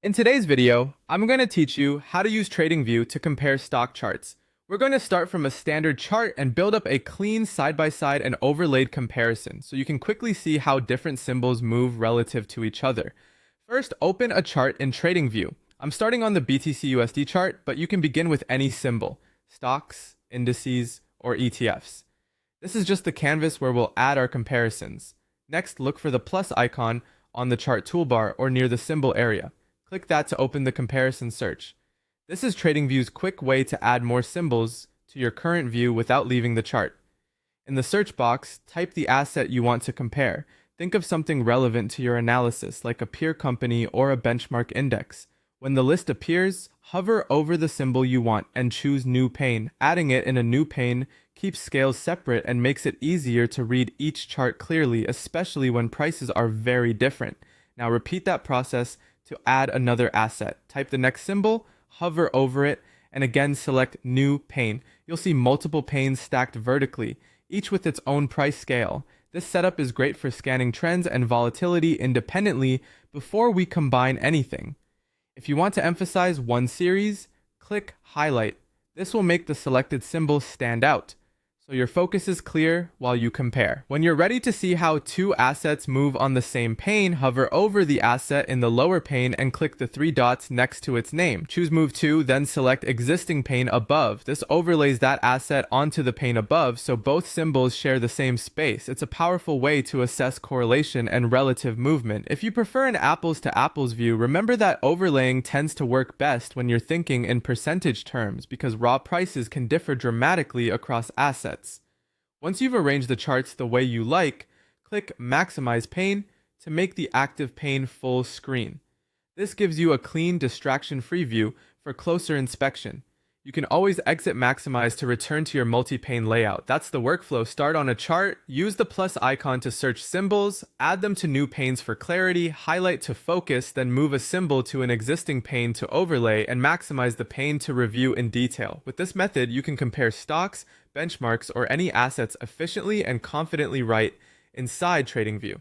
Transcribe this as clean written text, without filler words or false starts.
In today's video, I'm going to teach you how to use TradingView to compare stock charts. We're going to start from a standard chart and build up a clean side-by-side and overlaid comparison so you can quickly see how different symbols move relative to each other. First, open a chart in TradingView. I'm starting on the BTC/USD chart, but you can begin with any symbol, stocks, indices, or ETFs. This is just the canvas where we'll add our comparisons. Next, look for the plus icon on the chart toolbar or near the symbol area. Click that to open the comparison search. This is TradingView's quick way to add more symbols to your current view without leaving the chart. In the search box, type the asset you want to compare. Think of something relevant to your analysis, like a peer company or a benchmark index. When the list appears, hover over the symbol you want and choose New Pane. Adding it in a new pane keeps scales separate and makes it easier to read each chart clearly, especially when prices are very different. Now repeat that process to add another asset. Type the next symbol, hover over it, and again select New Pane. You'll see multiple panes stacked vertically, each with its own price scale. This setup is great for scanning trends and volatility independently before we combine anything. If you want to emphasize one series, click Highlight. This will make the selected symbol stand out, so your focus is clear while you compare. When you're ready to see how two assets move on the same pane, hover over the asset in the lower pane and click the three dots next to its name. Choose Move To, then select Existing Pane above. This overlays that asset onto the pane above, so both symbols share the same space. It's a powerful way to assess correlation and relative movement. If you prefer an apples-to-apples view, remember that overlaying tends to work best when you're thinking in percentage terms, because raw prices can differ dramatically across assets. Once you've arranged the charts the way you like, click Maximize Pane to make the active pane full screen. This gives you a clean, distraction-free view for closer inspection. You can always exit Maximize to return to your multi-pane layout. That's the workflow. Start on a chart, use the plus icon to search symbols, add them to new panes for clarity, highlight to focus, then move a symbol to an existing pane to overlay, and maximize the pane to review in detail. With this method, you can compare stocks, benchmarks, or any assets efficiently and confidently right inside TradingView.